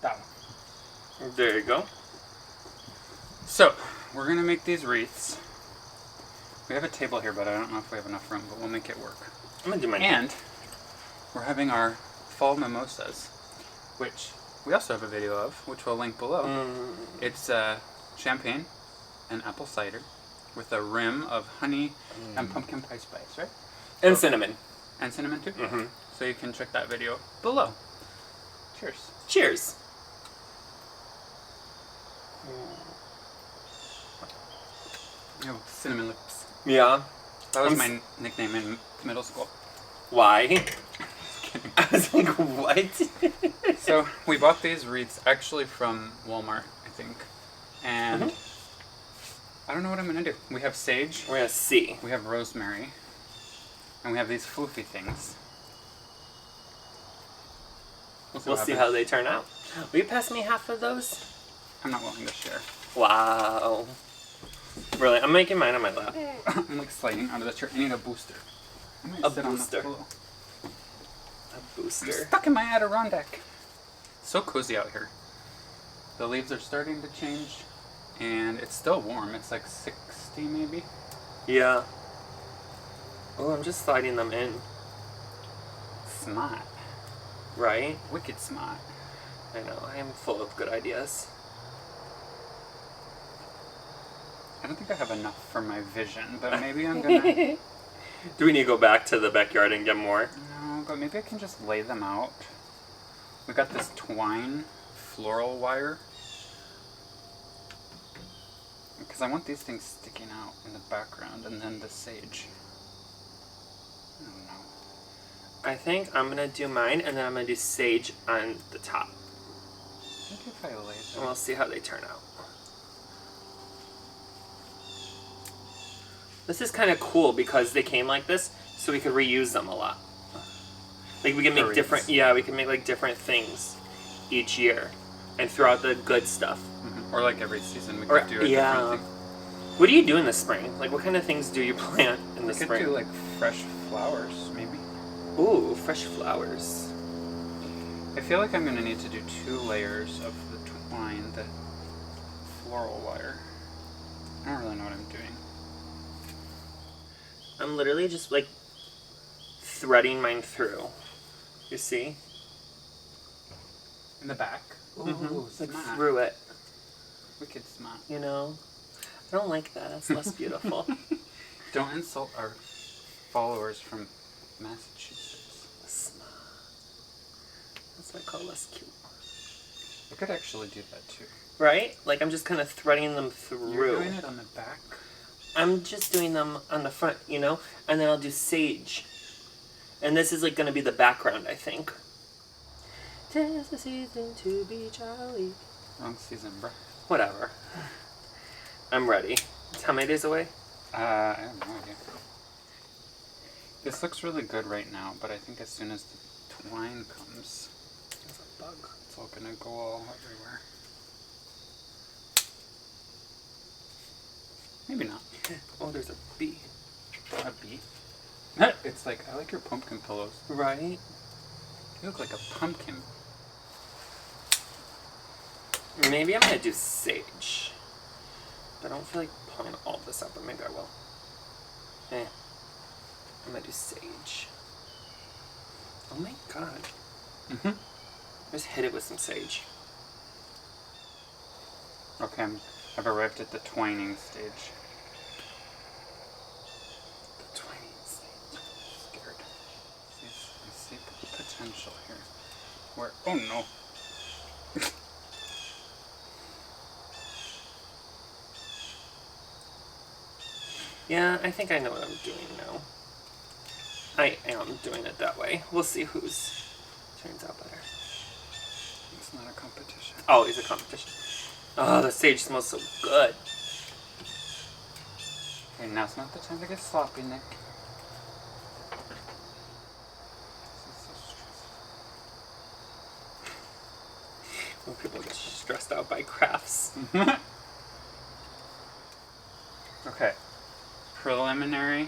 That one. There you go. So, we're going to make these wreaths. We have a table here, but I don't know if we have enough room, but we'll make it work. I'm going to do mine. And we're having our fall mimosas, which we also have a video of, which we'll link below. It's champagne and apple cider with a rim of honey and pumpkin pie spice, right? And cinnamon. And cinnamon too? Mm-hmm. So you can check that video below. Cheers. Cheers. Oh, cinnamon lips. Yeah. That was my nickname in middle school. Why? I was like, what? So we bought these wreaths actually from Walmart, I think. And I don't know what I'm going to do. We have sage. We're going to see. We have rosemary. And we have these floofy things. We'll see how they turn out. Will you pass me half of those? I'm not willing to share. Wow. Really? I'm making mine on my lap. I'm like sliding out of the chair. I need a booster. A booster. A booster. I'm stuck in my Adirondack. So cozy out here. The leaves are starting to change. And it's still warm. It's like 60 maybe. Yeah. Oh, I'm just sliding them in. Smart. Right? Wicked smart. I know. I am full of good ideas. I don't think I have enough for my vision, but maybe I'm gonna... Do we need to go back to the backyard and get more? No, but maybe I can just lay them out. We got this twine floral wire. Because I want these things sticking out in the background, and then the sage. I don't know. I think I'm going to do mine, and then I'm going to do sage on the top. Maybe if I lay them. And we'll see how they turn out. This is kind of cool because they came like this, so we could reuse them a lot. Like we can make different, we can make like different things each year, and throw out the good stuff. Mm-hmm. Or like every season we could do a different thing. What do you do in the spring? Like what kind of things do you plant in the spring? We could do like fresh flowers, maybe. Ooh, fresh flowers. I feel like I'm going to need to do 2 layers of the twine, the floral wire. I don't really know what I'm doing. I'm literally just like threading mine through. You see? In the back? Ooh, smart. like through it. Wicked smart. You know? I don't like that. That's less beautiful. Don't insult our followers from Massachusetts. Smart. That's what I call less cute. I could actually do that too. Right? Like I'm just kind of threading them through. You're doing it on the back? I'm just doing them on the front, you know? And then I'll do sage. And this is like going to be the background, I think. 'Tis the season to be jolly. Wrong season, bruh. Whatever. I'm ready. How many days away? I have no idea. This looks really good right now, but I think as soon as the twine comes, There's a bug. it's all going to go all everywhere. Maybe not. Oh, there's a bee. A bee? It's like, I like your pumpkin pillows. Right? You look like a pumpkin. Maybe I'm going to do sage. But I don't feel like pulling all this up, but maybe I will. I'm going to do sage. Oh my god. Just hit it with some sage. Okay, I've arrived at the twining stage. The twining stage. Scared. I see potential here. Where? Oh no. Yeah, I think I know what I'm doing now. I am doing it that way. We'll see whose turns out better. It's not a competition. Oh, it's a competition. Oh, the sage smells so good. Okay, now's not the time to get sloppy, Nick. This is so stressful. When people get stressed out by crafts. Okay. Preliminary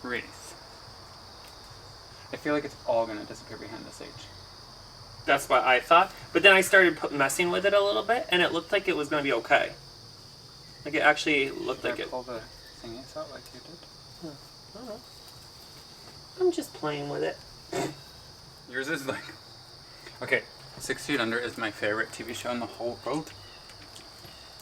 wreath. I feel like it's all going to disappear behind the sage. That's what I thought. But then I started messing with it a little bit, and it looked like it was going to be okay. Like, it actually looked like it. Pull the thingies out like you did? I don't know. I'm just playing with it. Yours is like... Okay, 6 Feet Under is my favorite TV show in the whole world.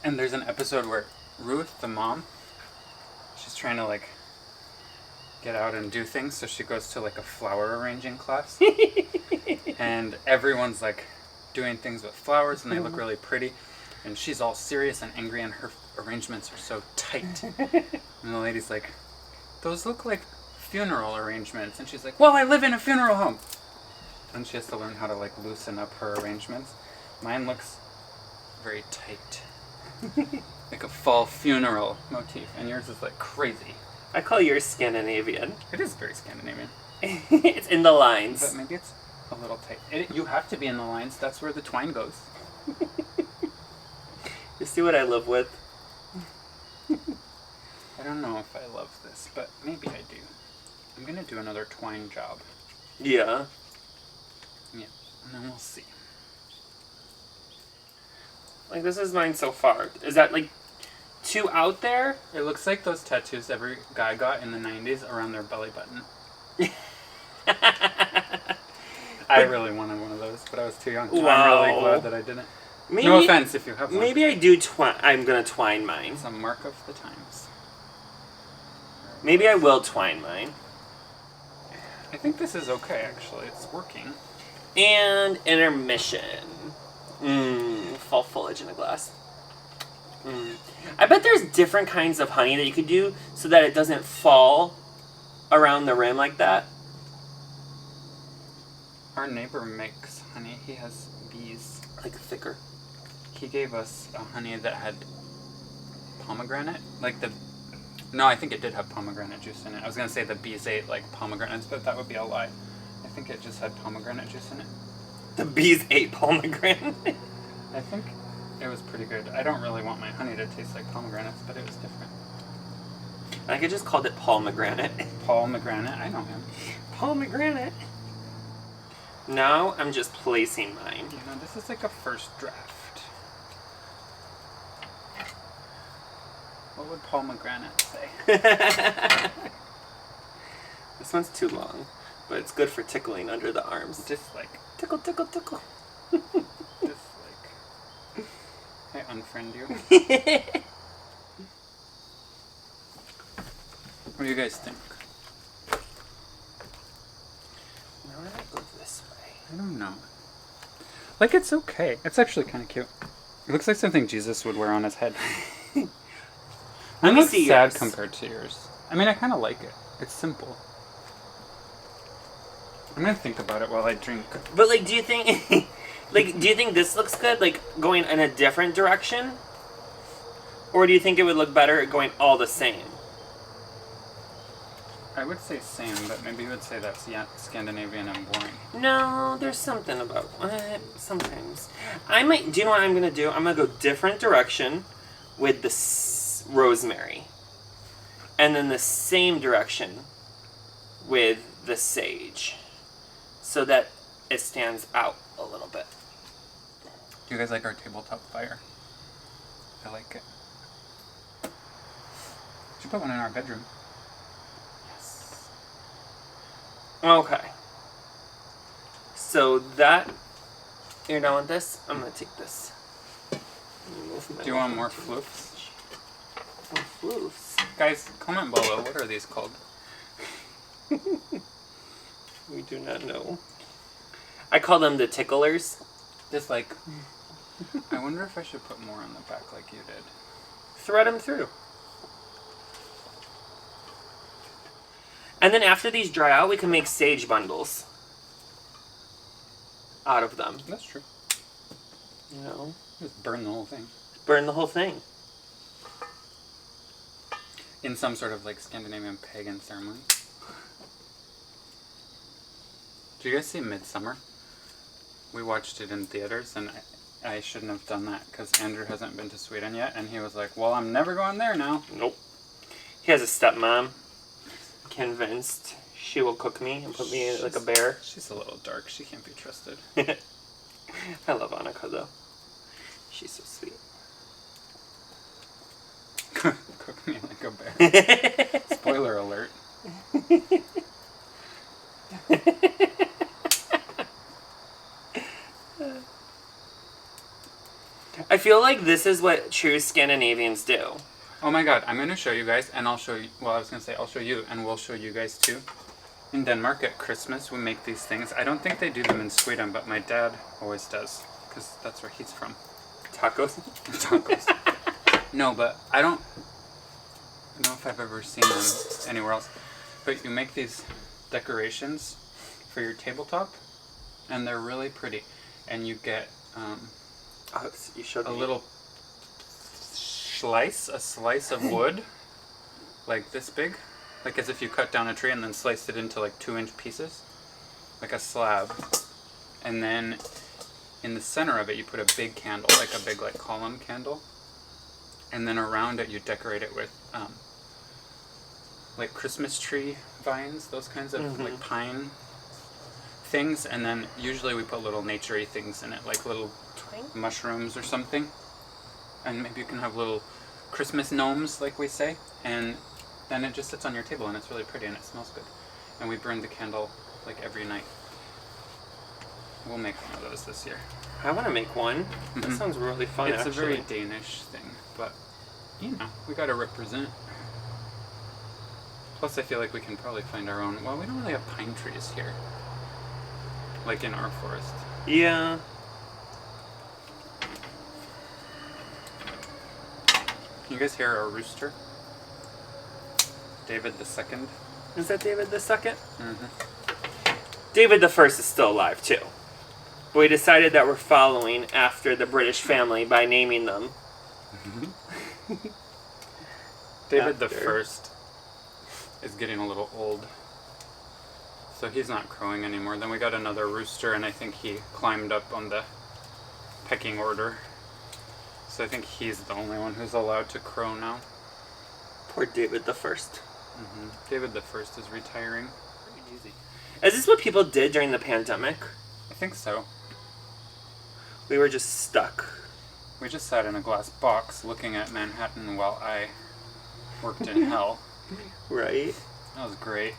And there's an episode where Ruth, the mom, she's trying to, like, get out and do things, so she goes to, like, a flower arranging class. And everyone's, like, doing things with flowers, and they look really pretty. And she's all serious and angry, and her arrangements are so tight. And the lady's like, those look like funeral arrangements. And she's like, well, I live in a funeral home. And she has to learn how to, like, loosen up her arrangements. Mine looks very tight. Like a fall funeral motif. And yours is, like, crazy. I call yours Scandinavian. It is very Scandinavian. It's in the lines. But maybe it's a little tight. You have to be in the lines. That's where the twine goes. You see what I live with? I don't know if I love this, but maybe I do. I'm going to do another twine job. Yeah. Yeah, and then we'll see. Like, this is mine so far. Is that, like, too out there? It looks like those tattoos every guy got in the 90s around their belly button. I really wanted one of those, but I was too young. Wow. I'm really glad that I didn't. Maybe, no offense if you have one. Maybe I do I'm going to twine mine. It's a mark of the times. Maybe I will twine mine. I think this is okay, actually. It's working. And intermission. Fall foliage in a glass. I bet there's different kinds of honey that you could do so that it doesn't fall around the rim like that. Our neighbor makes honey. He has bees. Like thicker. He gave us a honey that had pomegranate. No, I think it did have pomegranate juice in it. I was going to say the bees ate, like, pomegranates, but that would be a lie. I think it just had pomegranate juice in it. The bees ate pomegranate? I think it was pretty good. I don't really want my honey to taste like pomegranates, but it was different. I could just called it pomegranate. Pomegranate? I know him. Pomegranate. Now I'm just placing mine. You know, this is like a first draft. What would pomegranate say? This one's too long, but it's good for tickling under the arms. Dislike. Tickle, tickle, tickle. Dislike. I unfriend you. What do you guys think? Now I go this way. I don't know. Like, it's okay. It's actually kind of cute. It looks like something Jesus would wear on his head. I'm not sad yours. compared to yours. I mean, I kind of like it. It's simple. I'm gonna think about it while I drink. But, like, do you think... do you think this looks good, like, going in a different direction? Or do you think it would look better going all the same? I would say same, but maybe you would say that's Scandinavian and boring. No, there's something about what? Sometimes. I might... Do you know what I'm gonna do? I'm gonna go different direction with the rosemary. And then the same direction with the sage. So that it stands out a little bit. Do you guys like our tabletop fire? I like it. We should put one in our bedroom. Yes. Okay. So that... You're done with this? I'm going to take this. Do you want more floofs? More floofs? Guys, comment below. What are these called? We do not know. I call them the ticklers. Just like... I wonder if I should put more on the back like you did. Thread them through. And then after these dry out, we can make sage bundles out of them. That's true. You know? Just burn the whole thing. Burn the whole thing. In some sort of, like, Scandinavian pagan ceremony. Did you guys see Midsummer? We watched it in theaters, and I shouldn't have done that, because Andrew hasn't been to Sweden yet, and he was like, well, I'm never going there now. Nope. He has a stepmom. Convinced she will cook me and put me in like a bear. She's a little dark. She can't be trusted. I love Annika, though. She's so sweet. Cook me like a bear. Spoiler alert. I feel like this is what true Scandinavians do. Oh my god, I'm going to show you guys, and I'll show you, well, I was going to say I'll show you, and we'll show you guys too. In Denmark at Christmas, we make these things. I don't think they do them in Sweden, but my dad always does, because that's where he's from. Tacos? Tacos. No, but I don't know if I've ever seen them anywhere else. But you make these decorations for your tabletop, and they're really pretty. And you get You showed a me. little slice of wood, like this big, like as if you cut down a tree and then sliced it into like 2-inch pieces, like a slab. And then in the center of it, you put a big candle, like a big like column candle. And then around it, you decorate it with like Christmas tree vines, those kinds of like pine things. And then usually we put little nature-y things in it, like little mushrooms or something. And maybe you can have little Christmas gnomes, like we say. And then it just sits on your table, and it's really pretty, and it smells good. And we burn the candle like every night. We'll make one of those this year. I want to make one. That sounds really fun, It's actually. a very Danish thing, but, you know, we gotta represent. Plus, I feel like we can probably find our own. Well, we don't really have pine trees here, like in our forest. Yeah. Can you guys hear our rooster? David II. Is that David the Second? Mm-hmm. David the First is still alive, too. But we decided that we're following after the British family by naming them. David the After. First is getting a little old, so he's not crowing anymore. Then we got another rooster, and I think he climbed up on the pecking order. So I think he's the only one who's allowed to crow now. Poor David the First. David the First is retiring. Pretty easy. Is this what people did during the pandemic? I think so. We were just stuck. We just sat in a glass box looking at Manhattan while I worked in hell. Right? That was great.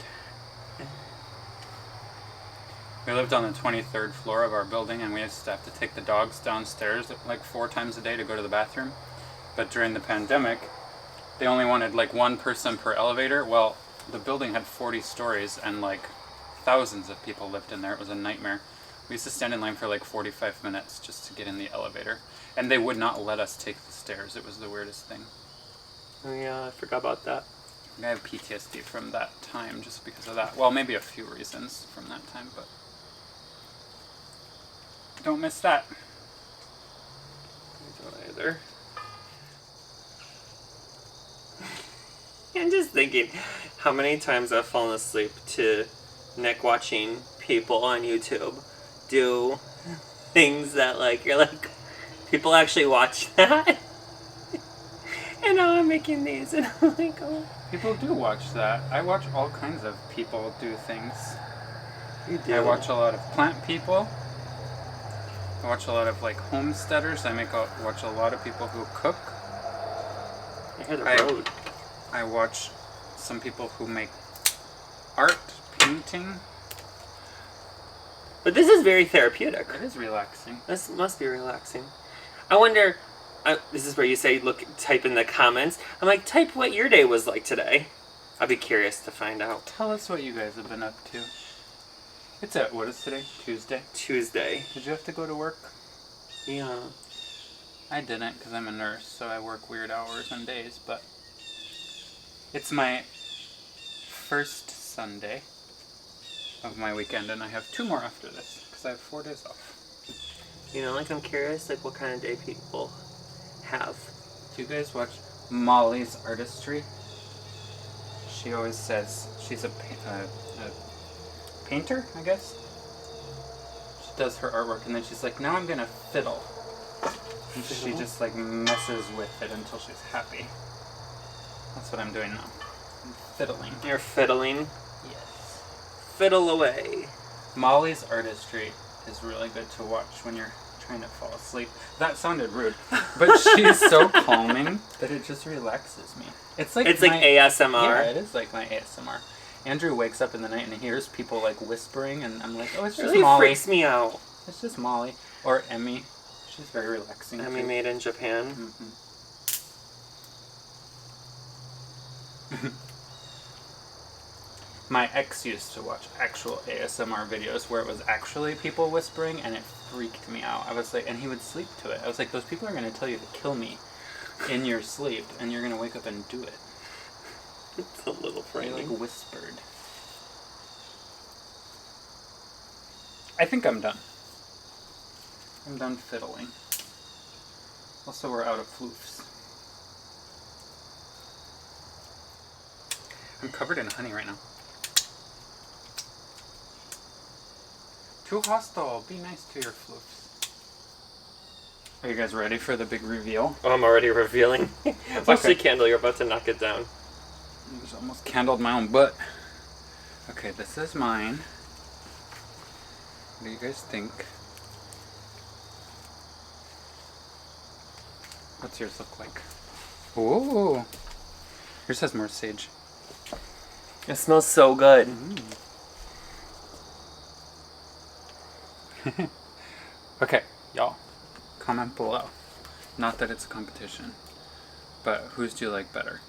We lived on the 23rd floor of our building, and we used to have to take the dogs downstairs like 4 times a day to go to the bathroom. But during the pandemic, they only wanted like 1 person per elevator. Well, the building had 40 stories, and like thousands of people lived in there. It was a nightmare. We used to stand in line for like 45 minutes just to get in the elevator. And they would not let us take the stairs. It was the weirdest thing. Oh yeah, I forgot about that. I have PTSD from that time just because of that. Well, maybe a few reasons from that time, but don't miss that. I don't either. I'm just thinking how many times I've fallen asleep to Nick watching people on YouTube do things that like you're like, people actually watch that? And now I'm making these and I'm like, oh. People do watch that. I watch all kinds of people do things. You do. I watch a lot of plant people. I watch a lot of like homesteaders. Watch a lot of people who cook. I hear the road. I watch some people who make art, painting. But this is very therapeutic. It is relaxing. This must be relaxing. I wonder, this is where you say, type in the comments. I'm like, type what your day was like today. I'd be curious to find out. Tell us what you guys have been up to. What is today? Tuesday? Tuesday. Did you have to go to work? Yeah. I didn't because I'm a nurse, so I work weird hours and days, but it's my first Sunday of my weekend, and I have 2 more after this because I have 4 days off. You know, like I'm curious, like what kind of day people have. Do you guys watch Molly's Artistry? She always says she's a painter, I guess. She does her artwork, and then she's like, now I'm gonna fiddle. And she just like messes with it until she's happy. That's what I'm doing now. I'm fiddling. You're fiddling. Yes. Fiddle away. Molly's Artistry is really good to watch when you're trying to fall asleep. That sounded rude. But she's so calming that it just relaxes me. It's like ASMR. Yeah, it is like my ASMR. Andrew wakes up in the night and hears people like whispering, and I'm like, oh, it's just really Molly. Freaks me out. It's just Molly. Or Emmy. She's very relaxing. Emmy too. made in Japan. Mm-hmm. My ex used to watch actual ASMR videos where it was actually people whispering, and it freaked me out. I was like, and he would sleep to it. I was like, those people are going to tell you to kill me in your sleep, and you're going to wake up and do it. It's a little They frightening. like whispered. I think I'm done. I'm done fiddling. Also, we're out of floofs. I'm covered in honey right now. Too hostile. Be nice to your floofs. Are you guys ready for the big reveal? Oh, I'm already revealing. Watch the candle, you're about to knock it down. I just almost candled my own butt. Okay, this is mine. What do you guys think? What's yours look like? Ooh. Yours has more sage. It smells so good. Okay, y'all. Comment below. Not that it's a competition, but whose do you like better?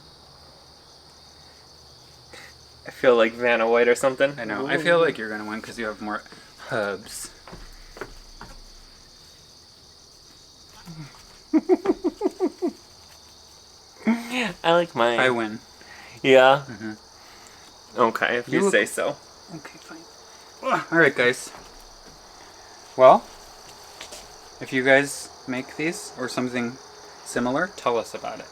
I feel like Vanna White or something. I know. I feel like you're gonna win because you have more herbs. I like mine. I win. Yeah? Mm-hmm. Okay, if you say so. Okay, fine. Alright, guys. Well, if you guys make these or something similar, tell us about it.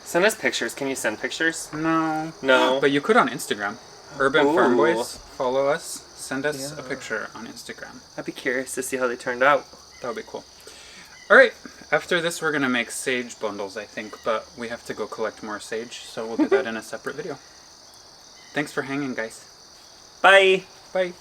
Send us pictures. Can you send pictures? No. No. But you could on Instagram. Urban Ooh. Farmboys. Follow us. Send us a picture on Instagram. I'd be curious to see how they turned out. That would be cool. Alright, after this we're going to make sage bundles, I think, but we have to go collect more sage, so we'll do that in a separate video. Thanks for hanging, guys. Bye. Bye.